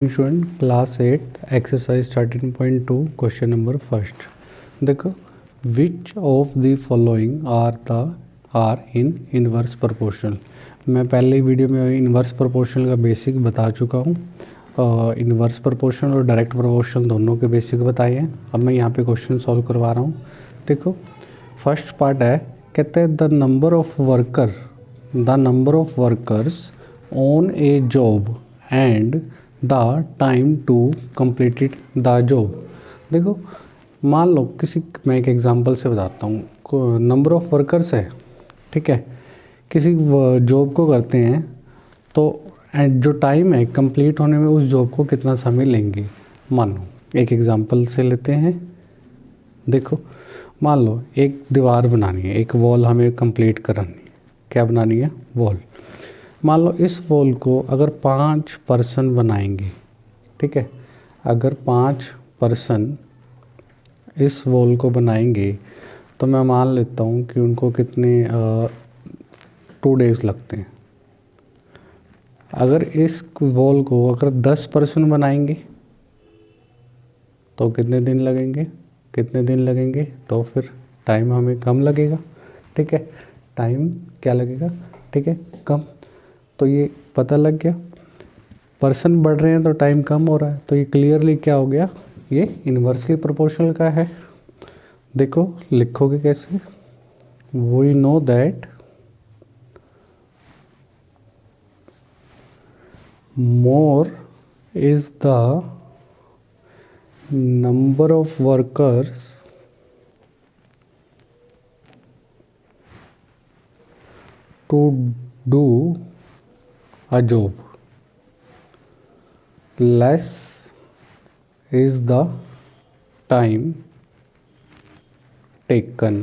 Student class 8 exercise 13.2 question number first. देखो, which of the following are in inverse proportional. मैं पहले video में inverse proportional का basic बता चुका हूँ। इनवर्स प्रोपोर्शनल और डायरेक्ट प्रोपोर्शनल दोनों के बेसिक बताए हैं। अब मैं यहाँ पे क्वेश्चन सॉल्व करवा रहा हूँ। देखो, फर्स्ट पार्ट है, कहते हैं the number of workers on a job and the time to completed the job. देखो, मान लो मैं एक एग्जांपल से बताता हूँ। नंबर ऑफ वर्कर्स है, ठीक है, किसी जॉब को करते हैं तो एंड जो टाइम है कंप्लीट होने में उस जॉब को कितना समय लेंगे। मानो एक एग्जांपल से लेते हैं। देखो, मान लो एक दीवार बनानी है, एक वॉल हमें कंप्लीट करानी है। क्या बनानी है? वॉल। मान लो इस वॉल को अगर 5 पर्सन बनाएंगे, ठीक है, अगर 5 पर्सन इस वॉल को बनाएंगे तो मैं मान लेता हूँ कि उनको कितने 2 डेज़ लगते हैं। अगर इस वॉल को अगर 10 पर्सन बनाएंगे तो कितने दिन लगेंगे? तो फिर टाइम हमें कम लगेगा, ठीक है, टाइम क्या लगेगा, ठीक है, कम। तो ये पता लग गया, पर्सन बढ़ रहे हैं तो टाइम कम हो रहा है। तो ये क्लियरली क्या हो गया, ये इन्वर्सली प्रोपोर्शनल का है। देखो लिखोगे कैसे? We know that more is the number of workers to do a job, less is the time taken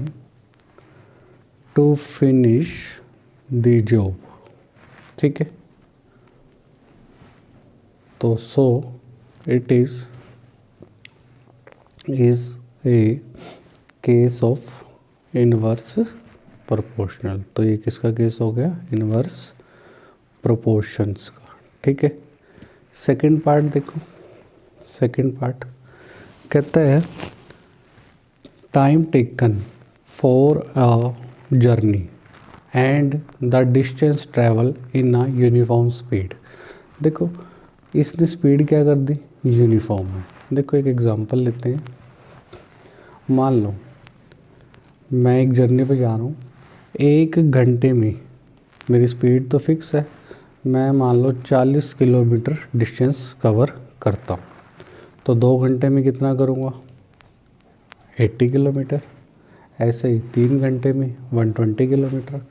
to finish the job, ठीक है। तो so it is a case of inverse proportional। तो ये किसका केस हो गया? Inverse proportions का, ठीक है। सेकंड पार्ट देखो, सेकंड पार्ट कहता है time taken for a journey and the distance travel in a uniform speed. देखो, इसने स्पीड क्या कर दी? यूनिफॉर्म है। देखो एक एग्जांपल लेते हैं। मान लो मैं एक जर्नी पे जा रहा हूँ, 1 घंटे में मेरी स्पीड तो फिक्स है, मैं मान लो 40 किलोमीटर डिस्टेंस कवर करता हूँ, तो 2 घंटे में कितना करूँगा? 80 किलोमीटर। ऐसे ही 3 घंटे में 120 किलोमीटर,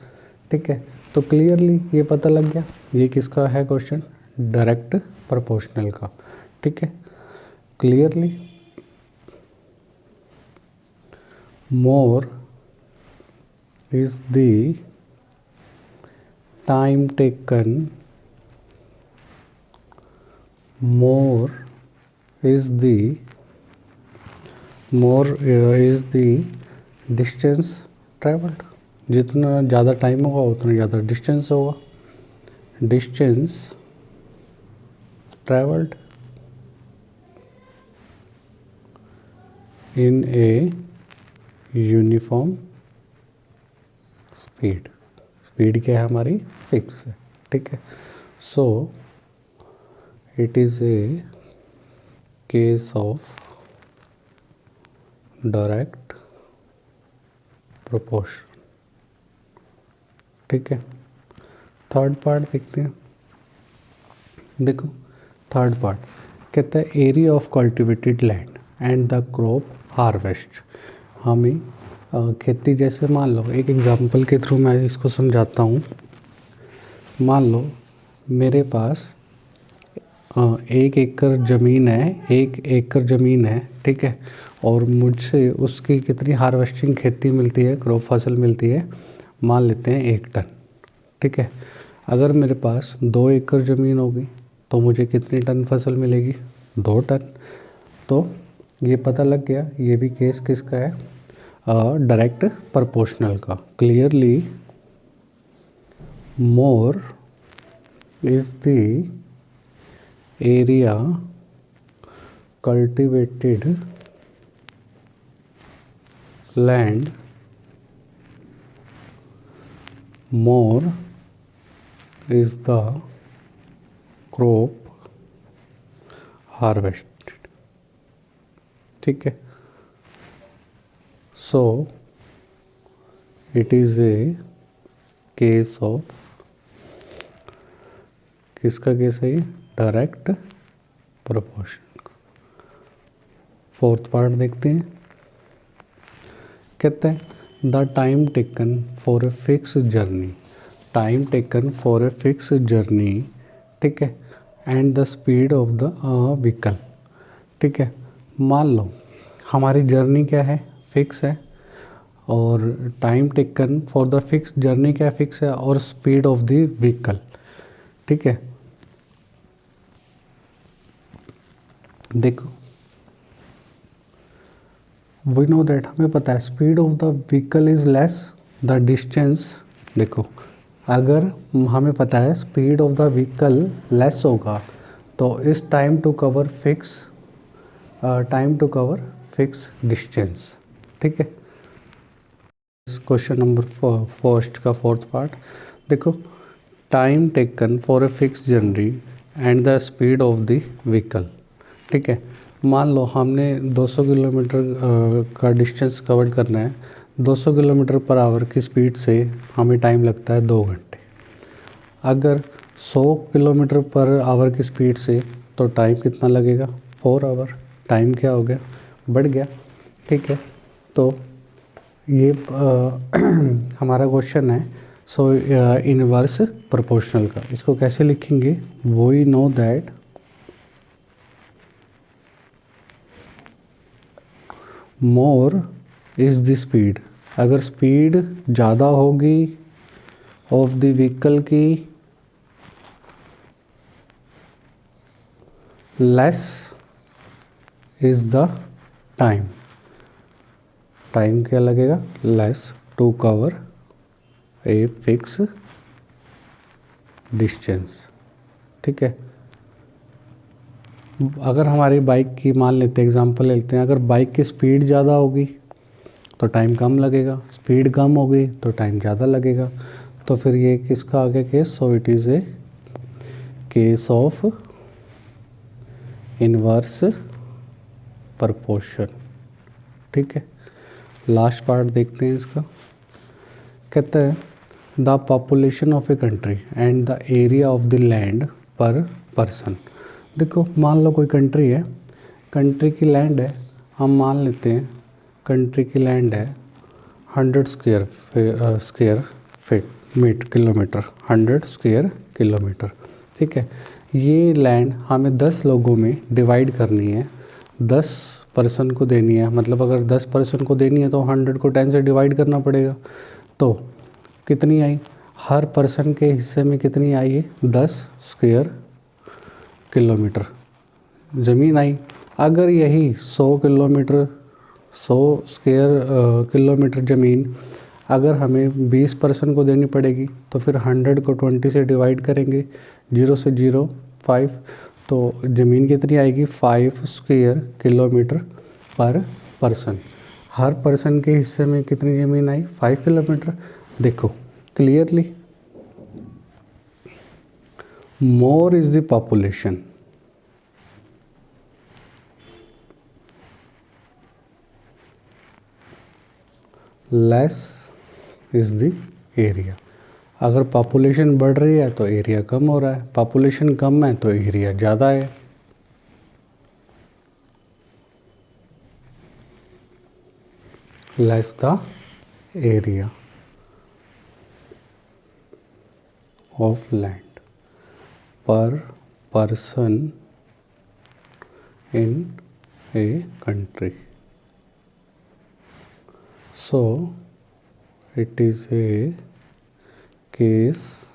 ठीक है। तो क्लियरली ये पता लग गया, ये किसका है क्वेश्चन? डायरेक्ट प्रोपोर्शनल का, ठीक है। Clearly more is the time taken, more is the distance traveled। जितना ज़्यादा टाइम होगा उतना ज़्यादा डिस्टेंस होगा। Distance travelled in a uniform speed. Speed क्या है हमारी? फिक्स है, ठीक है। सो it is a case of direct proportion, ठीक है। थर्ड पार्ट देखते हैं। देखो थर्ड पार्ट कहता है area of cultivated land and the crop harvest. हमें खेती, जैसे मान लो एक एग्जांपल के थ्रू मैं इसको समझाता हूँ। मान लो मेरे पास 1 एकड़ ज़मीन है, 1 एकड़ ज़मीन है, ठीक है, और मुझसे उसकी कितनी हार्वेस्टिंग खेती मिलती है, क्रॉप फसल मिलती है, मान लेते हैं 1 टन, ठीक है। अगर मेरे पास 2 एकड़ ज़मीन होगी तो मुझे कितनी टन फसल मिलेगी? 2 टन। तो ये पता लग गया, ये भी केस किसका है? डायरेक्ट प्रोपोर्शनल का। Clearly more is the area cultivated land more is the crop harvested. ठीक है, सो it is a case of, किसका केस है ये, डायरेक्ट प्रोपोर्शन का। फोर्थ पार्ट देखते हैं, कहते हैं the time taken for a fix journey, time taken for a fix journey, ठीक है, and the speed of the vehicle. ठीक है, मान लो हमारी जर्नी क्या है, फिक्स है, और time taken for the fix journey क्या फिक्स है, और स्पीड ऑफ द व्हीकल। ठीक है, देखो वी नो दैट, हमें पता है speed of the vehicle is less the distance. देखो अगर हमें पता है speed of the vehicle less होगा तो इस time to cover fix distance. ठीक है, क्वेश्चन नंबर फर्स्ट का फोर्थ पार्ट देखो, time taken for a fix journey and the speed of the vehicle. ठीक है, मान लो हमने 200 किलोमीटर का डिस्टेंस कवर करना है, 200 किलोमीटर पर आवर की स्पीड से हमें टाइम लगता है 2 घंटे। अगर 100 किलोमीटर पर आवर की स्पीड से तो टाइम कितना लगेगा, 4 आवर। टाइम क्या हो गया, बढ़ गया। ठीक है, तो ये हमारा क्वेश्चन है। सो इनवर्स प्रोपोर्शनल का इसको कैसे लिखेंगे, we know that more is the speed, अगर स्पीड ज़्यादा होगी ऑफ द व्हीकल की, less is the time, time क्या लगेगा, less to cover a fix distance. ठीक है, अगर हमारी बाइक की मान लेते हैं, एग्जांपल लेते हैं, अगर बाइक की स्पीड ज़्यादा होगी तो टाइम कम लगेगा, स्पीड कम होगी तो टाइम ज़्यादा लगेगा। तो फिर ये किसका आ गया case, so it is a case of inverse proportion. ठीक है, लास्ट पार्ट देखते हैं इसका, कहता है the population of a country and the area of the land per person. देखो मान लो कोई कंट्री है, कंट्री की लैंड है, हम मान लेते हैं कंट्री की लैंड है 100 square feet kilometre, 100 square kilometre. ठीक है, ये लैंड हमें 10 लोगों में डिवाइड करनी है, 10 पर्सन को देनी है। मतलब अगर 10 पर्सन को देनी है तो 100 को 10 से डिवाइड करना पड़ेगा। तो कितनी आई, हर पर्सन के हिस्से में कितनी आई है, 10 स्क्वायर किलोमीटर ज़मीन आई। अगर यही 100 किलोमीटर 100 स्क्वायर किलोमीटर ज़मीन अगर हमें 20 पर्सन को देनी पड़ेगी तो फिर 100 को 20 से डिवाइड करेंगे, 0 से 0 5, तो ज़मीन कितनी आएगी, 5 स्क्वायर किलोमीटर पर पर्सन। हर पर्सन के हिस्से में कितनी ज़मीन आई, 5 किलोमीटर। देखो clearly, more is the population, less is the area. अगर पॉपुलेशन बढ़ रही है तो एरिया कम हो रहा है, पॉपुलेशन कम है तो एरिया ज़्यादा है। Less the area of land per person in a country, so it is a case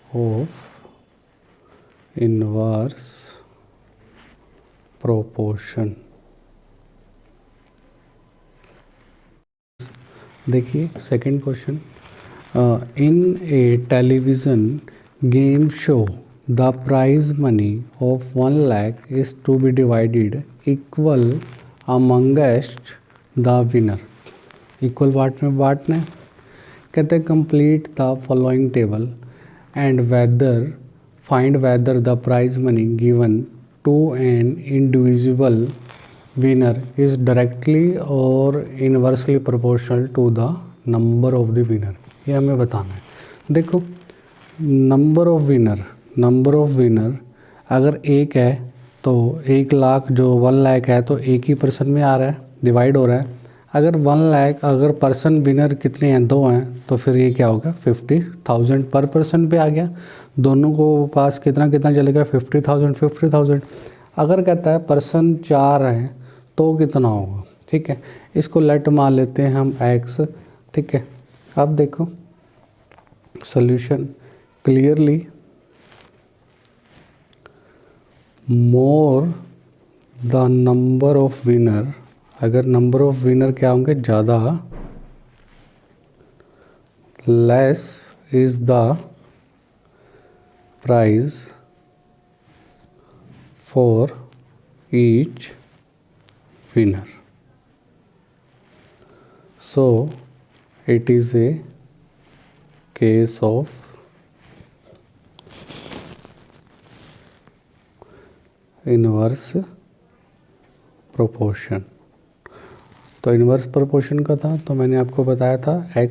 of inverse proportion। देखिए second question, in a television game show the prize money of 1 lakh is to be divided equal amongst the winner. Equal part में बांटना है। कहते हैं complete the following table and find whether the prize money given to an individual winner is directly और inversely proportional to the number of the winner. ये हमें बताना है। देखो नंबर ऑफ विनर अगर एक है तो 1 लाख जो 1 लाख है तो एक ही पर्सन में आ रहा है, डिवाइड हो रहा है। अगर 1 लाख अगर पर्सन विनर कितने हैं, 2 हैं, तो फिर ये क्या होगा 50,000 पर पर्सन पे आ गया। दोनों को पास कितना कितना चलेगा 50,000। अगर कहता है पर्सन 4 हैं तो कितना होगा, ठीक है। इसको लेट मान लेते हैं हम x, ठीक है। अब देखो solution clearly more the number of winner, अगर नंबर ऑफ विनर क्या होंगे ज़्यादा, less is the prize for each winner. So it is a case of inverse proportion. तो इनवर्स प्रोपोर्शन का था तो मैंने आपको बताया था x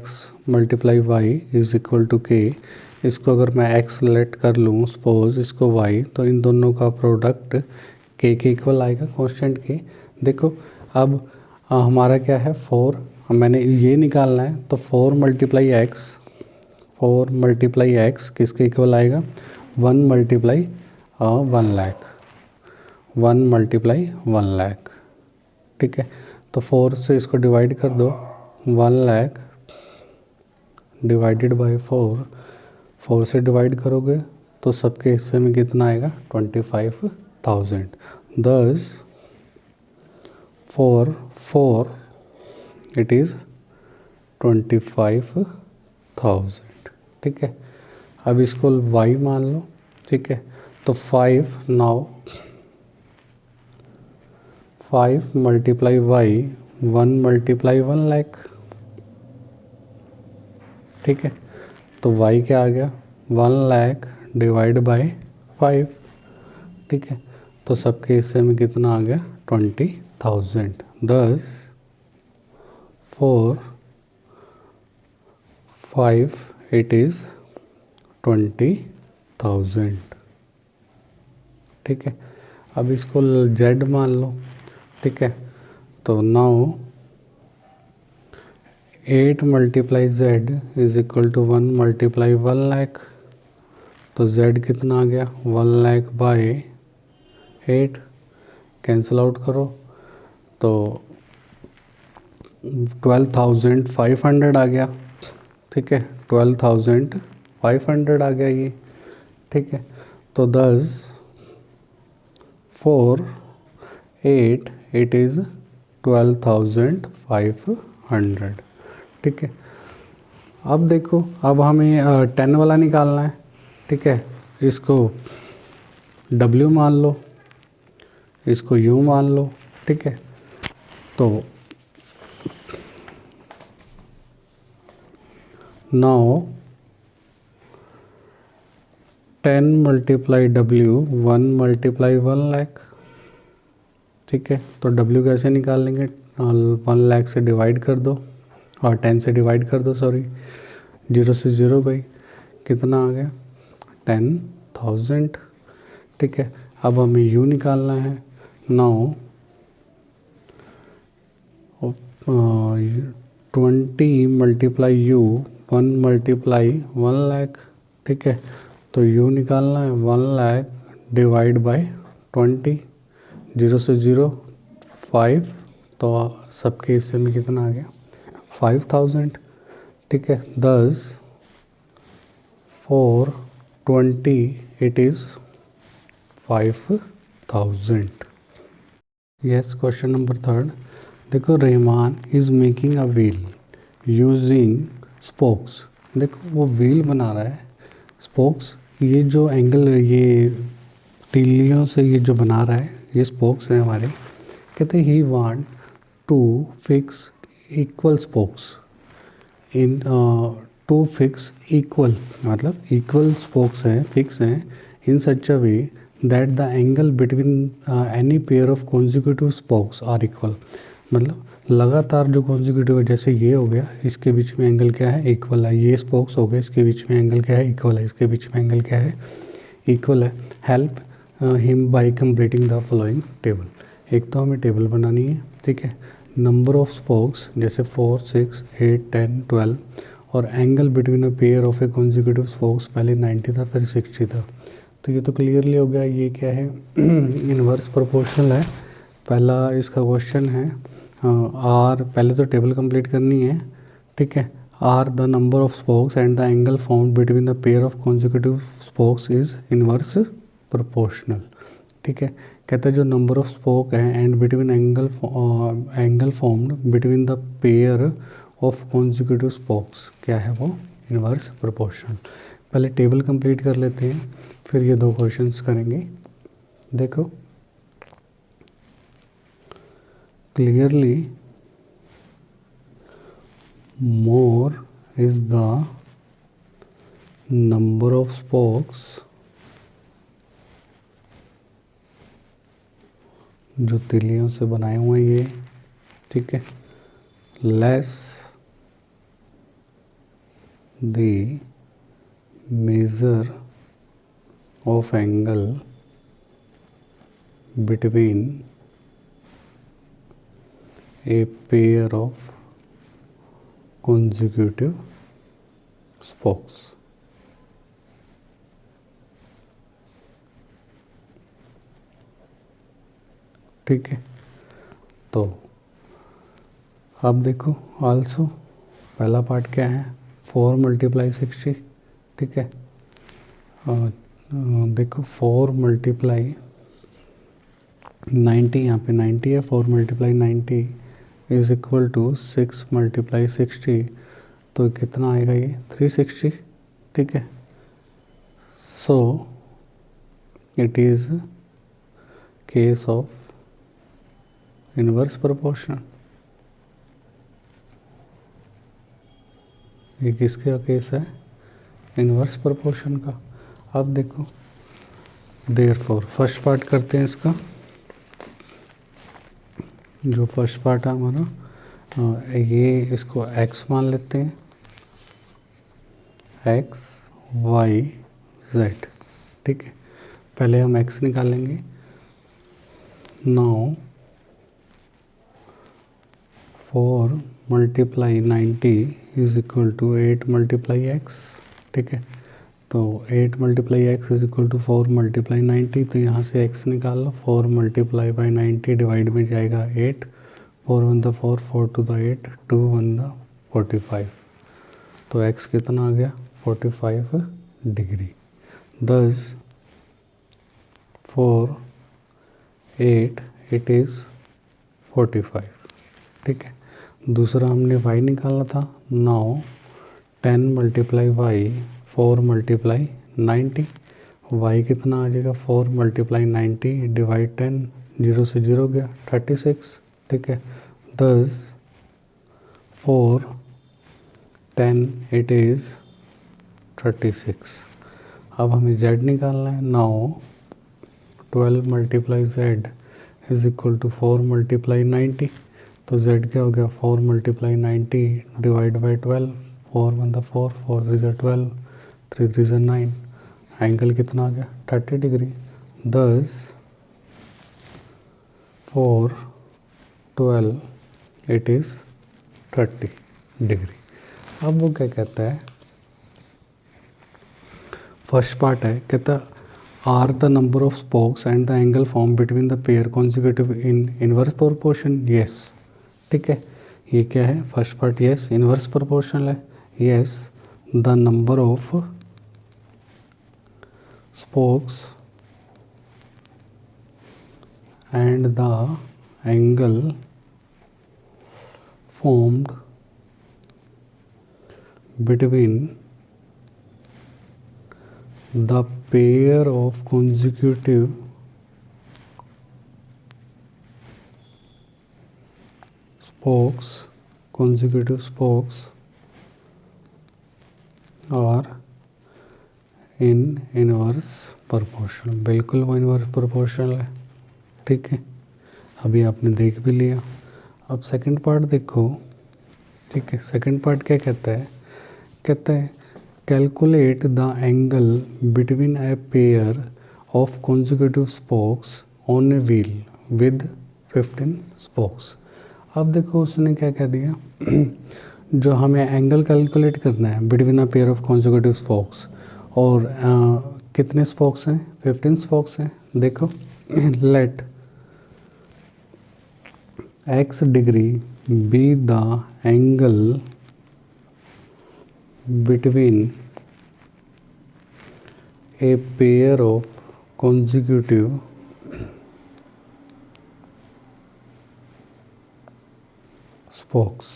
× y is equal to k। इसको अगर मैं x लेट कर लूँ सपोज इसको y, तो इन दोनों का प्रोडक्ट k के इक्वल आएगा, कांस्टेंट k। देखो अब हमारा क्या है 4, मैंने ये निकालना है तो 4 × x किसके इक्वल आएगा 1 × 1 लाख, 1 × 1 लाख, ठीक है। तो 4 से इसको डिवाइड कर दो, 1 लाख डिवाइडेड बाय 4 से डिवाइड करोगे तो सबके हिस्से में कितना आएगा 25,000। दस 4 इट इज़ 25,000, ठीक है। अब इसको y मान लो, ठीक है। तो 5 नाउ 5 × y 1 × 1 लाख, ठीक है। तो y क्या आ गया 1 लाख डिवाइड बाय 5, ठीक है। तो सबके हिस्से में कितना आ गया 20,000। दस 4 5 इट इज़ 20,000, ठीक है। अब इसको z मान लो, ठीक है। तो now 8 × z is equal to 1 × 1 lakh. तो z कितना आ गया 1 लाख बाय 8, कैंसिल आउट करो तो 12,500 आ गया, ठीक है। 12,500 आ गया ये, ठीक है। तो 10 4 8 इट इज़ 12,500, ठीक है। अब देखो अब हमें 10 वाला निकालना है, ठीक है। इसको W मान लो, इसको U मान लो, ठीक है। तो नाउ 10 × W 1 × 1 लाख, ठीक है। तो W कैसे निकाल लेंगे 1 लाख से डिवाइड कर दो और 10 से डिवाइड कर दो, सॉरी 0 से 0 गई, कितना आ गया 10,000, ठीक है। अब हमें U निकालना है। नाउ 20 × U 1 × 1 लाख, ठीक है। तो U निकालना है 1 लाख डिवाइड बाय 20, 0 से 0 5, तो सबके हिस्से में कितना आ गया 5,000, ठीक है। 10 4 20 it is 5,000। Yes, question number 3। देखो Rahman is making a wheel using spokes. देखो वो व्हील बना रहा है स्पोक्स ये जो एंगल, ये तीलियों से ये जो बना रहा है, ये स्पोक्स हैं हमारे। कहते हैं he want to fix equal spokes in, to fix equal, मतलब इक्वल स्पोक्स हैं, फिक्स हैं, in such a way that the angle between any pair of consecutive spokes are equal. मतलब लगातार जो कॉन्जिक्यूटिव है, जैसे ये हो गया, इसके बीच में एंगल क्या है, इक्वल है। ये स्पोक्स हो गए, इसके बीच में एंगल क्या है, इक्वल है। इसके बीच में एंगल क्या है, इक्वल है। Help him by completing the following table. एक तो हमें टेबल बनानी है, ठीक है। नंबर ऑफ स्पोक्स जैसे 4, 6, 8, 10, 12, और angle between a pair of A consecutive spokes, पहले 90 था फिर 60 था। तो ये तो क्लियरली हो गया, ये क्या है, इनवर्स प्रोपोर्शनल है। पहला इसका क्वेश्चन है, आर, पहले तो टेबल कंप्लीट करनी है, ठीक है। Are the number of spokes and the angle found between the pair of consecutive spokes is inverse proportional, ठीक है। कहता है जो नंबर ऑफ स्पोक है and between angle formed between the pair of consecutive spokes क्या है, वो inverse proportional. पहले टेबल कंप्लीट कर लेते हैं, फिर ये दो क्वेश्चंस करेंगे। देखो clearly, more is the number of spokes जो तिलियों से बनाए हुए हैं ये, ठीक है, less the measure of angle between a pair of consecutive spokes। ठीक है, तो अब देखो आल्सो पहला पार्ट क्या है, 4 × 60, ठीक है। देखो 4 × 90, यहाँ पे 90 है, 4 × 90 इज इक्वल टू 6 × 60, तो कितना आएगा ये 360, ठीक है। So it is case of inverse proportional. ये किसका केस है, इनवर्स प्रोपोर्शन का। अब देखो देयरफॉर फर्स्ट पार्ट करते हैं इसका। जो फर्स्ट पार्ट है हमारा, ये इसको x मान लेते हैं, x y z, ठीक है। पहले हम x निकालेंगे। Now 4 × 90 is equal to 8 × x, ठीक है। तो 8 × x इज इक्वल टू 4 × 90, तो यहाँ से x निकाल लो। 4 × 90 डिवाइड में जाएगा 8, 4 1 द 4, 4 2 द 8, 2 1 द 45, तो x कितना आ गया 45 डिग्री। दस 4 8 इट इज़ 45, ठीक है। दूसरा हमने y निकालना था। नाउ 10 × y, 4 × 90, y कितना आ जाएगा 4 × 90 डिवाइड 10, 0 से 0 गया 36, ठीक है। दस 4 10 इट इज़ 36। अब हमें z निकालना है। Now 12 × z is equal to 4 × 90, तो z क्या हो गया 4 × 90 डिवाइड बाई 12, 4 1 द 4, 4 3 ज़ा 12, 3 3 ज़ा 9, एंगल कितना आ गया 30 डिग्री। दस 4 12 इट इज़ 30 डिग्री। अब वो क्या कहता है, फर्स्ट पार्ट है, कहता are the number of spokes and the angle form between the pair consecutive in inverse proportion, yes, ठीक है। ये क्या है, first part yes inverse proportional है। Yes the number of spokes and the angle formed between the pair of consecutive spokes are in inverse proportional. बिल्कुल वो inverse proportional है, ठीक है, अभी आपने देख भी लिया। अब सेकंड पार्ट देखो, ठीक है। सेकंड पार्ट क्या कहता है? कहता है calculate the angle between a pair of consecutive spokes on a wheel with 15 spokes. अब देखो उसने क्या कह दिया जो हमें एंगल कैलकुलेट करना है between a pair of consecutive spokes, और कितने स्पोक्स हैं? 15 स्पोक्स हैं। देखो let x degree be the angle between a pair of consecutive spokes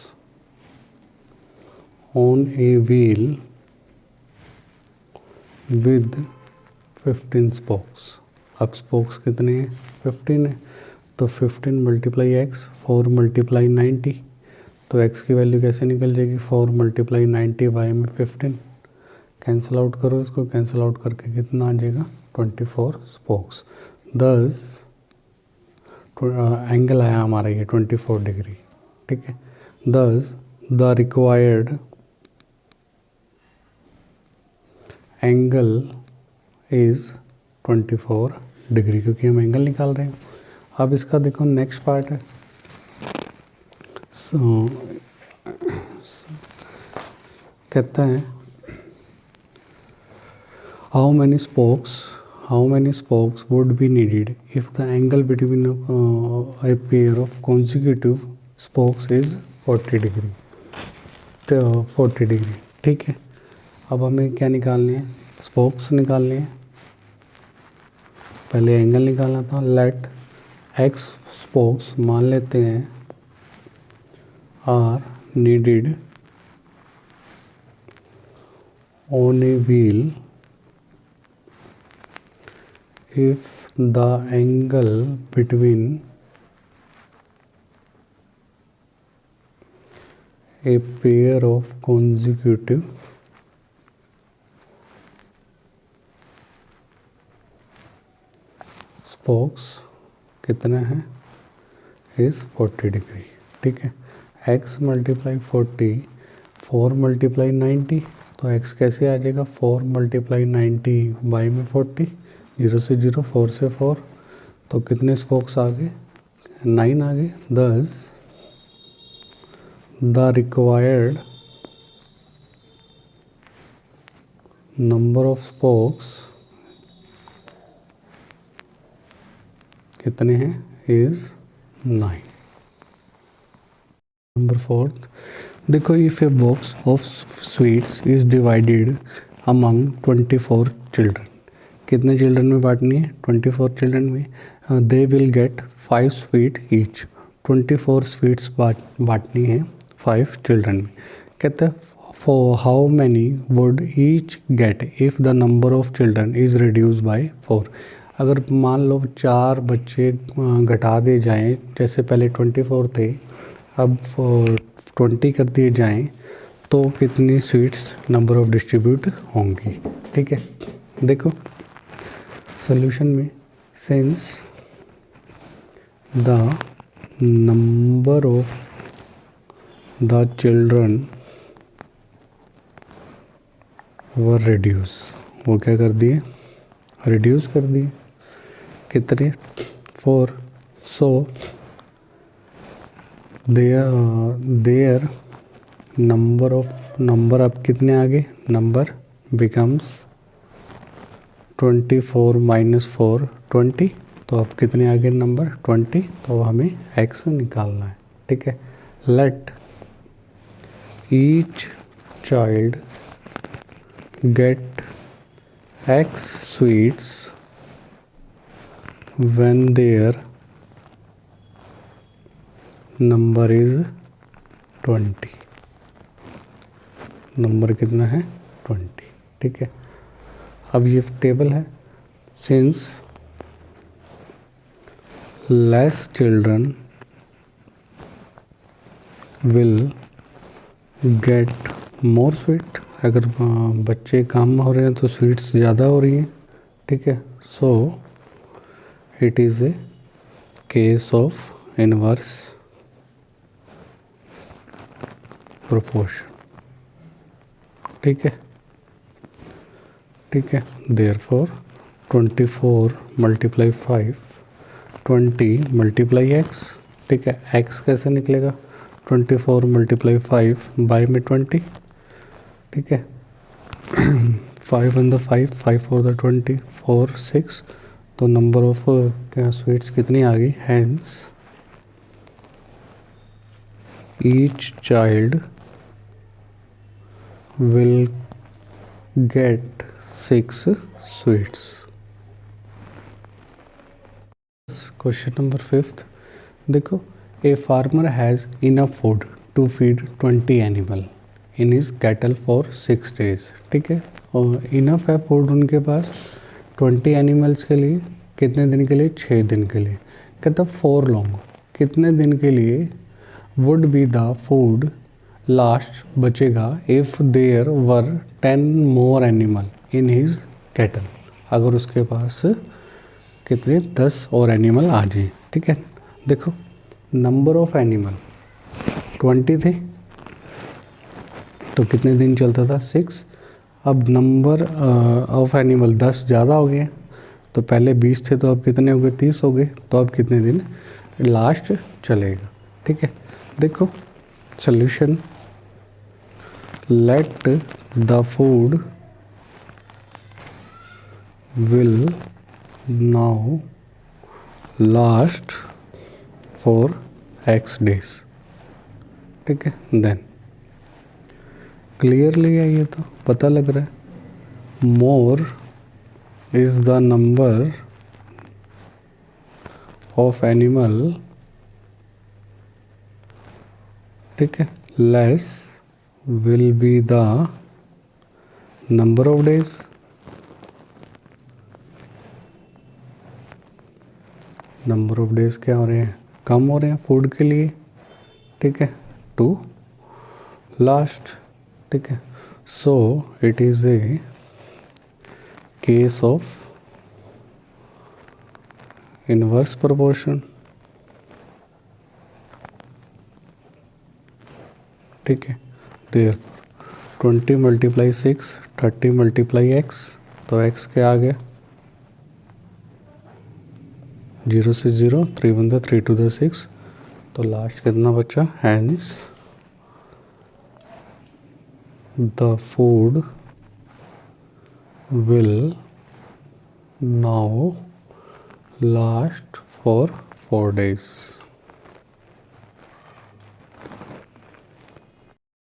on a wheel with 15 spokes। अब स्पोक्स कितने हैं? 15 है, तो 15 मल्टीप्लाई एक्स, 4 मल्टीप्लाई 90, तो x की वैल्यू कैसे निकल जाएगी? 4 मल्टीप्लाई 90 y में 15, कैंसिल आउट करो इसको, कैंसिल आउट करके कितना आ जाएगा? 24 स्पोक्स। दस एंगल आया हमारा ये 24 डिग्री, ठीक है। दस the required angle is 24 degree, क्योंकि हम एंगल निकाल रहे हैं। अब इसका देखो नेक्स्ट पार्ट है। कहता है how many spokes would be needed if the angle between a pair of consecutive spokes is 40 degree, 40 degree, ठीक है। अब हमें क्या निकालने हैं? स्पोक्स निकालने हैं। पहले एंगल निकालना था। लेट एक्स स्पोक्स मान लेते हैं are needed on a wheel if the angle between a pair of consecutive spokes कितना है? is 40 डिग्री, ठीक है। x मल्टीप्लाई 40, 4 मल्टीप्लाई 90, तो x कैसे आ जाएगा? 4 मल्टीप्लाई 90 y में 40, 0 से 0, 4 से 4, तो कितने स्पोक्स आ गए? 9 आ गए। Thus the required number of spokes कितने हैं? इज 9। नंबर फोर्थ देखो, if a box of sweets is divided among 24 children, कितने चिल्ड्रन में बांटनी है? 24 चिल्ड्रन में। They will get 5 sweet each, 24 sweets बांटनी है 5 चिल्ड्रन में। कहते हैं for how many would each get if the number of children is reduce by 4। अगर मान लो 4 बच्चे घटा दिए जाएँ, जैसे पहले 24 थे अब 20 कर दिए जाएँ, तो कितनी स्वीट्स नंबर ऑफ डिस्ट्रीब्यूट होंगी, ठीक है। देखो सॉल्यूशन में, since the number of the children were reduce, वो क्या कर दिए? रिड्यूस कर दिए। कितने? 4। सो देयर नंबर अब कितने आगे? नंबर बिकम्स 24 माइनस 4 20, तो अब कितने आगे नंबर? 20, तो हमें x निकालना है, ठीक है। Let each child get x sweets when their number is 20, number कितना है? 20, ठीक है। अब ये टेबल है, since less children will get more sweet, अगर बच्चे कम हो रहे हैं तो स्वीट्स ज़्यादा हो रही हैं, ठीक है। So it is a case of inverse proportion, ठीक है, ठीक है। देयरफॉर 24 मल्टीप्लाई 5 20 मल्टीप्लाई एक्स, ठीक है। एक्स कैसे निकलेगा, 24 मल्टीप्लाई 5 बाई में 20, ठीक है। 5 on the 5 4 the 20 4 6, तो नंबर ऑफ स्वीट्स कितनी आ गई, hence each child will get 6 sweets. Question number 5, देखो, a farmer has enough food to feed 20 animal in his cattle for 6 days, ठीक है। और इनफ है फूड उनके पास 20 एनिमल्स के लिए, कितने दिन के लिए, 6 दिन के लिए। कहता फॉर लॉन्ग, कितने दिन के लिए, would be the food last, बचेगा, if there were 10 more animal in his cattle, अगर उसके पास कितने 10 और एनिमल आ जाए, ठीक है। देखो नंबर ऑफ एनिमल 20 थे तो कितने दिन चलता था, 6। अब नंबर ऑफ एनिमल 10 ज़्यादा हो गए, तो पहले 20 थे तो अब कितने हो गए, 30 हो गए, तो अब कितने दिन लास्ट चलेगा, ठीक है। देखो solution, let the food will now last for x days, ठीक है। देन क्लियरली है, ये तो पता लग रहा है, मोर is the number of animal, ठीक है, less will be the number of days, number of days क्या हो रहे हैं, कम हो रहे हैं फूड के लिए, ठीक है, टू लास्ट, ठीक है। So it is a case of inverse proportion, ठीक है। देयर 20 मल्टीप्लाई 6 30 मल्टीप्लाई एक्स, तो एक्स क्या आ गया, 0 से 0 3 1 3 2 6, तो लास्ट कितना बचा, hence the food will now last for 4 days।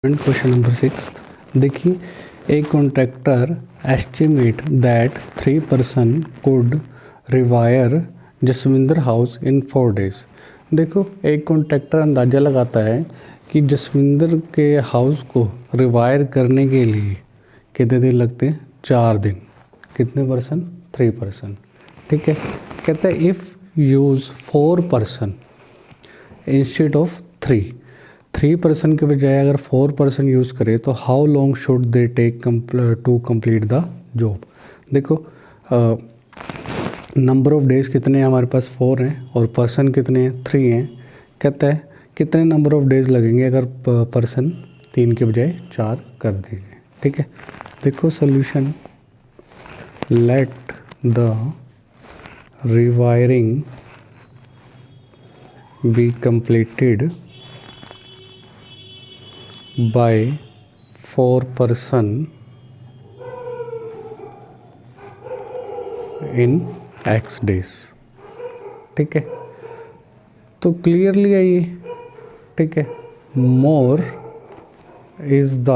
Question number 6, देखिए, a contractor estimate that 3 person could rewire Jasvinder house in 4 days। देखो एक कॉन्ट्रैक्टर अंदाज़ा लगाता है कि जसविंदर के हाउस को रिवायर करने के लिए कितने दिन लगते हैं, 4 दिन। कितने पर्सन, 3 person, ठीक है। कहता है if use 4 person instead of 3 person के बजाय अगर 4 person यूज़ करे तो how long should they take to complete the job. देखो नंबर ऑफ डेज़ कितने हैं हमारे पास, 4 हैं, और पर्सन कितने हैं, 3 हैं। कहता है कितने नंबर ऑफ डेज़ लगेंगे अगर पर्सन 3 के बजाय 4 कर देंगे, ठीक है। देखो solution, let the rewiring be completed by 4 person in x days, ठीक है। तो क्लियरली है ये, ठीक है। मोर is the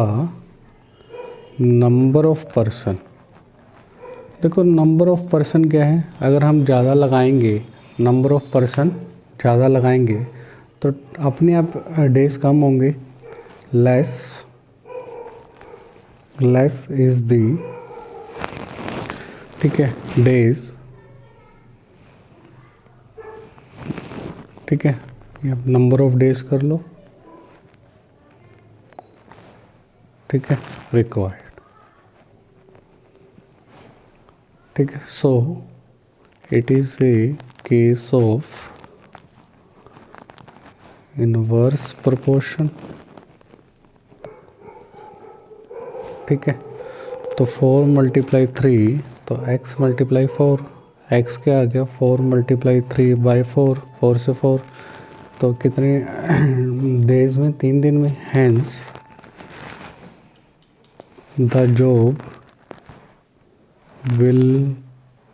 number of person, देखो नंबर ऑफ पर्सन क्या है, अगर हम ज़्यादा लगाएंगे, नंबर ऑफ पर्सन ज़्यादा लगाएंगे तो अपने आप डेज कम होंगे। लेस इज द ठीक है, डेज, ठीक है, ये नंबर ऑफ डेज कर लो, ठीक है, रिक्वायर्ड, ठीक है। सो it is a case of inverse proportion, ठीक है। तो 4 मल्टीप्लाई 3, तो x मल्टीप्लाई 4, x के आ गया 4 मल्टीप्लाई 3 बाई 4, 4 से 4, तो कितने डेज में, 3 दिन में। Hence the job will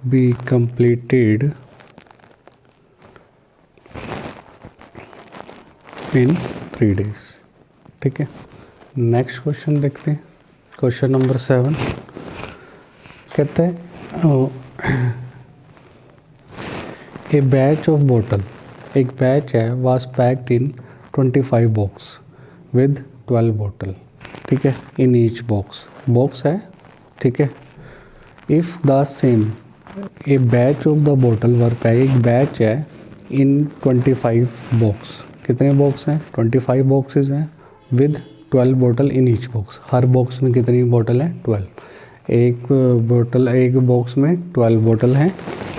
be completed in 3 days, ठीक है। नेक्स्ट क्वेश्चन देखते हैं, क्वेश्चन नंबर 7 कहते हैं ए बैच ऑफ बोतल, एक बैच है, was packed in 25 box with 12 बोतल, ठीक है, इन ईच बॉक्स है, ठीक है। If the same A batch of the बोतल वर पैक, एक बैच है इन 25 बॉक्स, कितने बॉक्स हैं, 25 बॉक्सेस हैं, विद 12 बोतल in each box, her box में कितनी बोतल है, 12, एक बॉक्स में 12 बोतल हैं।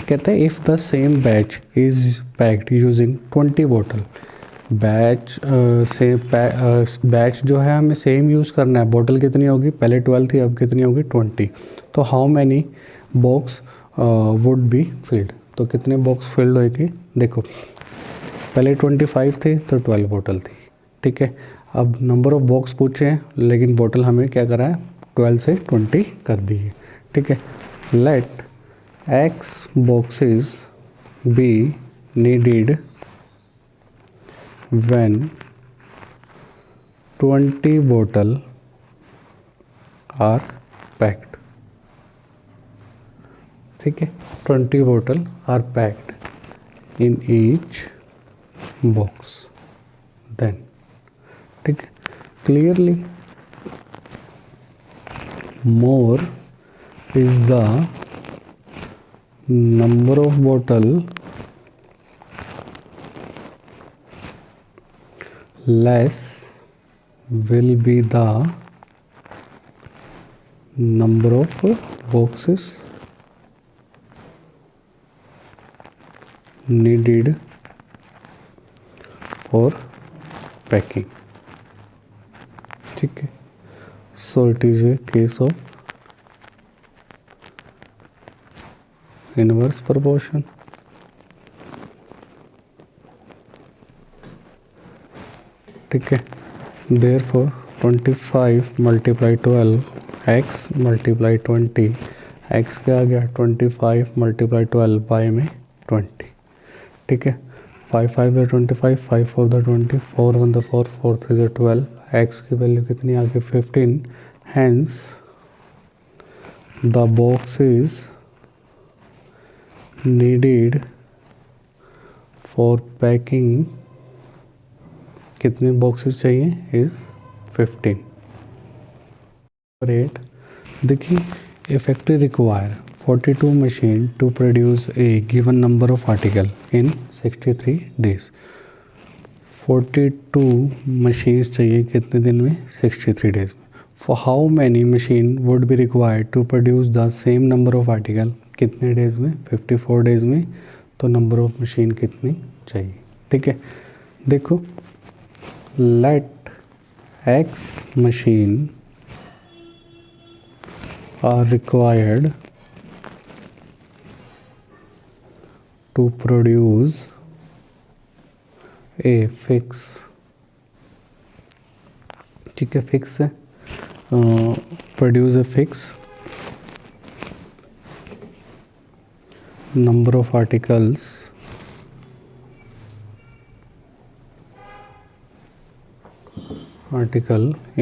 कहते हैं if the same batch is packed using 20 बोतल, बैच से बैच जो है हमें सेम यूज़ करना है, बोतल कितनी होगी, पहले 12 थी, अब कितनी होगी, 20, तो how many box would be filled, तो कितने बॉक्स फिल्ड होगी, देखो पहले 25 थे तो 12 बोतल थी, ठीक है। अब नंबर ऑफ बॉक्स पूछे हैं, लेकिन बोतल हमें क्या करा है, 12 से 20 कर दी है, ठीक है। Let x boxes be needed when 20 bottle are packed, ठीक है, 20 bottle are packed in each box, then, ठीक है, clearly more is the number of bottle, less will be the number of boxes needed for packing, ठीक है। So it is a case of inverse proportion, ठीक है। Therefore 25 multiply 12 x multiply 20, x क्या आ गया, 25 multiply 12 by में 20, ठीक है। 5 5 द 25, 5 4 द 20, 4 1 द 4, 4 3 द 12, x की वैल्यू कितनी आ गई, 15। Hence the box is needed for packing, कितने बॉक्सेस चाहिए, इज 15। 8 देखिए, a factory require 42 machine to produce a given number of article in 63 days, 42 machines चाहिए कितने दिन में, 63 डेज में। For how many machine would be required to produce the same number of article, कितने days में, 54 days में, तो number of machine कितनी चाहिए, ठीक है। देखो let x machine are required to produce a fix, ठीक है, फिक्स है, produce a fix number of articles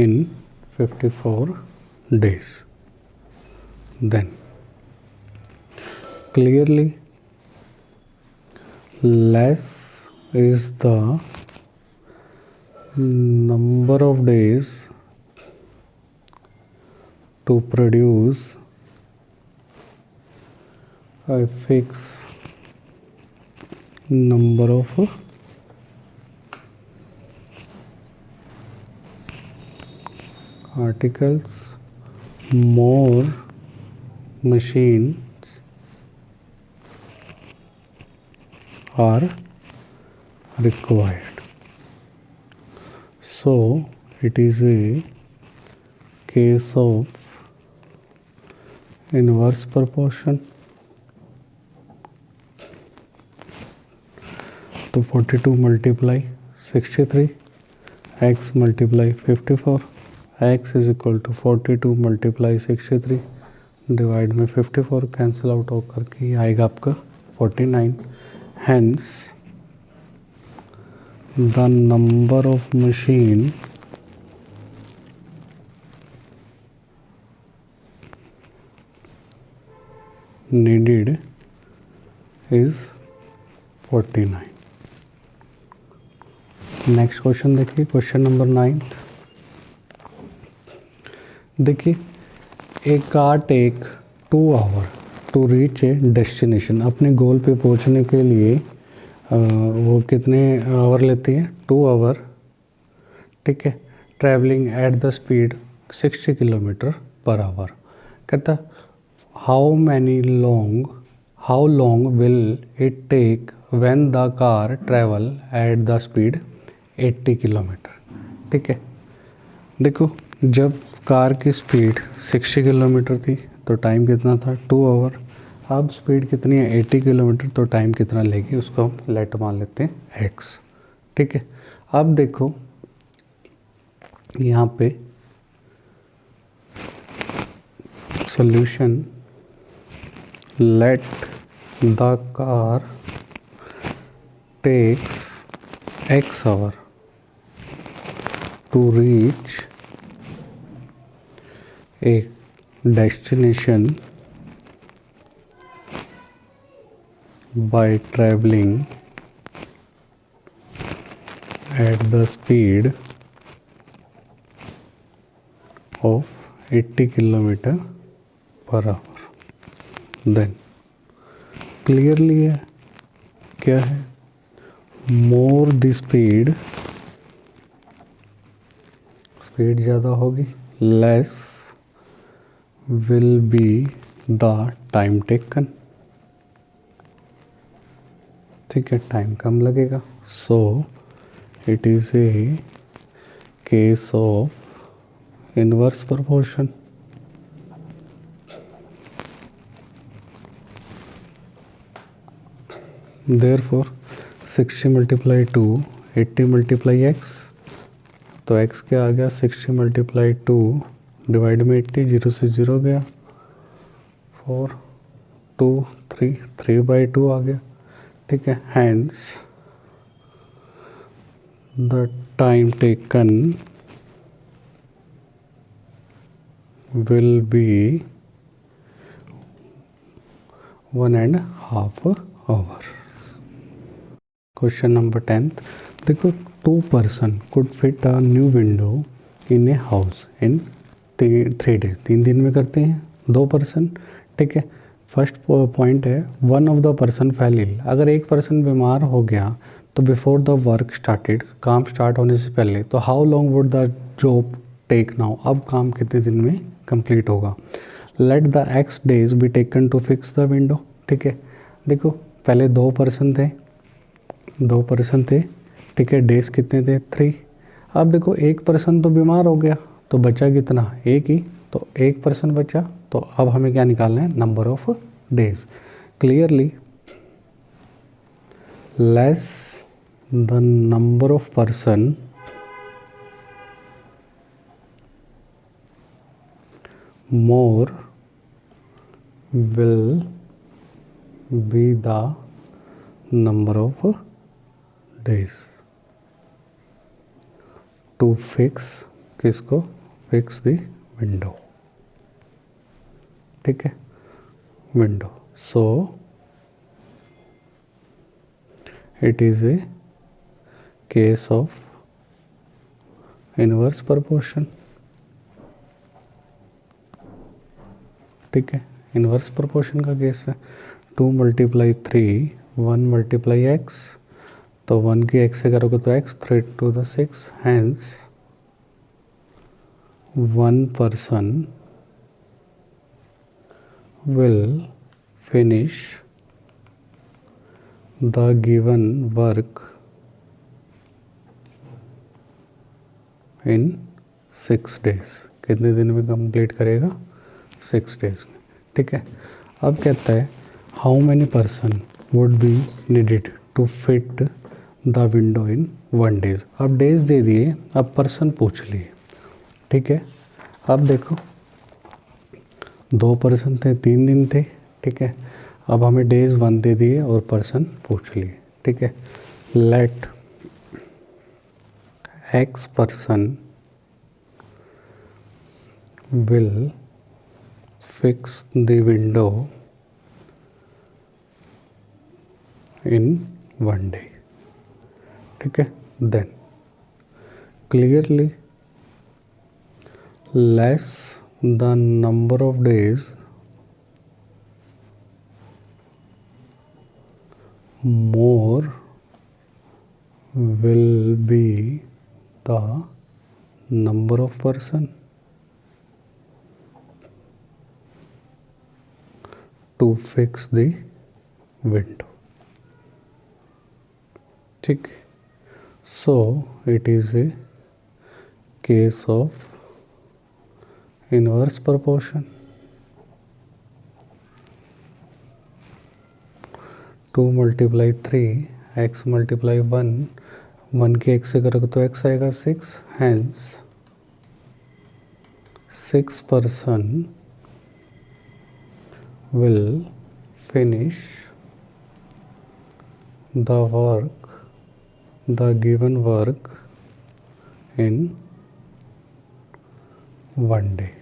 in 54 days, then clearly less is the number of days to produce I fix number of articles, more machines are required. So it is a case of inverse proportion. तो 42 multiply 63, x multiply 54, x is equal to 42 multiply 63 divide में 54 cancel out होकर के आएगा आपका 49. Hence the number of machine needed is 49. Next question देखिए, question number 9. देखिए, a car take 2 hour to reach a destination. अपने गोल पे पहुंचने के लिए वो कितने आवर लेती है? 2 आवर. ठीक है. Travelling at the speed 60 kilometre per hour. कहता how long will it take when the car travel at the speed 80 kilometre. ठीक है. देखो, जब कार की स्पीड 60 किलोमीटर थी तो टाइम कितना था? 2 आवर. अब स्पीड कितनी है? 80 किलोमीटर. तो टाइम कितना लेगी उसको हम लेट मान लेते हैं x. ठीक है. अब देखो यहाँ पे solution, let the car takes x hour to reach a destination by traveling at the speed of 80 kilometer per hour. Then clearly है क्या है? more the speed ज़्यादा होगी, less will be the time taken. ठीक है, time कम लगेगा. So it is a case of inverse proportion. Therefore 60 multiply 2 80 multiply x. तो x क्या आ गया? 60 मल्टीप्लाई 2 डिवाइड में 80, 0 से 0 गया, 4 2 3 3/2 आ गया. ठीक है. Hence the time taken will be 1.5 hour. Question number 10. देखो, 2 person could fit a new window in a house in 3 days. 3 दिन में करते हैं 2 person. ठीक है. फर्स्ट पॉइंट है, one of the person fell ill. अगर एक पर्सन बीमार हो गया तो बिफोर द वर्क स्टार्टेड, काम स्टार्ट होने से पहले, तो how long would the job take now. अब काम कितने दिन में कंप्लीट होगा. Let the x days be taken to fix the window. ठीक है. देखो, पहले 2 पर्सन थे. ठीक है. डेज कितने थे? 3. अब देखो, एक पर्सन तो बीमार हो गया तो बचा कितना? एक ही. तो एक पर्सन बचा. तो अब हमें क्या निकालना है? Number of days. Clearly less the number of person more will be the number of days to fix किसको? fix the window. ठीक है. window. so it is a case of inverse proportion. ठीक है. इनवर्स प्रोपोर्शन का case है. 2 multiply 3, 1 multiply x, तो 1 की x से करोगे तो एक्स, 3 to the 6, हैंस 1 person will finish the given work in 6 days। कितने दिन में कंप्लीट करेगा? 6 days में। ठीक है, अब कहता है how many person would be needed to fit the window in 1 days। अब डेज दे दिए, अब पर्सन पूछ लिए। ठीक है, अब देखो 2 पर्सन थे, 3 दिन थे। ठीक है, अब हमें डेज 1 दे दिए और पर्सन पूछ लिए। ठीक है, let x person will fix the window in 1 day। ठीक है, then clearly less the number of days more will be the number of person to fix the window। ठीक, so it is a case of inverse proportion। 2 multiply 3, x multiply 1, 1 की x से करोगे तो x आएगा 6, hence 6 person will finish the work, the given work in 1 day।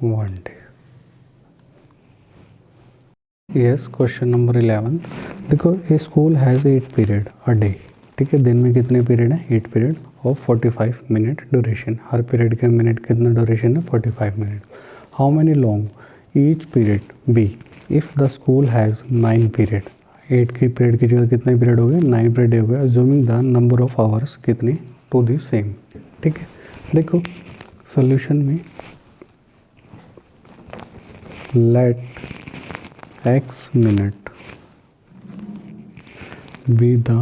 1 day। Yes, question number 11। देखो, a school has 8 period a day. ठीक है, दिन में कितने पीरियड है? 8 पीरियड ऑफ 45 मिनट ड्यूरेशन। हर पीरियड के मिनट कितना ड्यूरेशन है? 45 minute. How many long each period be if the school has 9 period. 8 की पीरियड की जगह कितने पीरियड हो गए? 9 पीरियड हो गए। Assuming the number of hours कितने? To the same. ठीक है, देखो सोल्यूशन में let x minute be the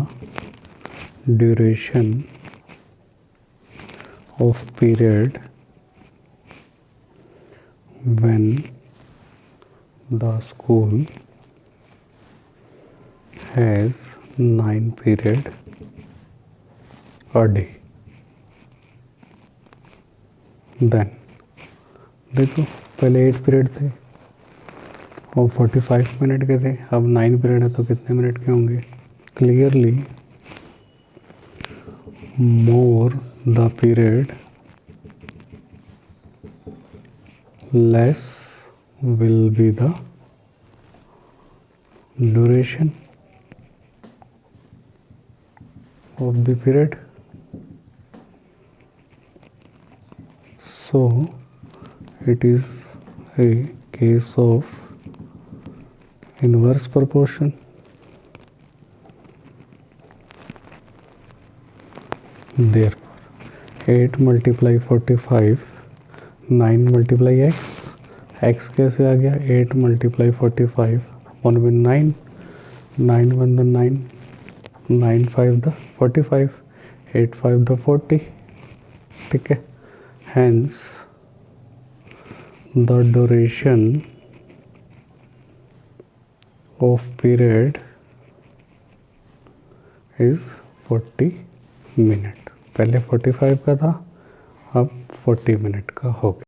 duration of period when the school has 9 period a day। then देखो, पहले 8 पीरियड थे और 45 मिनट के थे, अब 9 पीरियड है तो कितने मिनट के होंगे? Clearly more the period less will be the duration of the period. So it is a case of inverse proportion। Therefore 8 multiply 45, 9 multiply x, x कैसे आ गया? 8 multiply 45, 1 with 9, 9 1 the 9, 9 5 the 45, 8 5 the 40। ठीक है, hence the duration of period is 40 minute. पहले 45 का था, अब 40 minute का हो गया।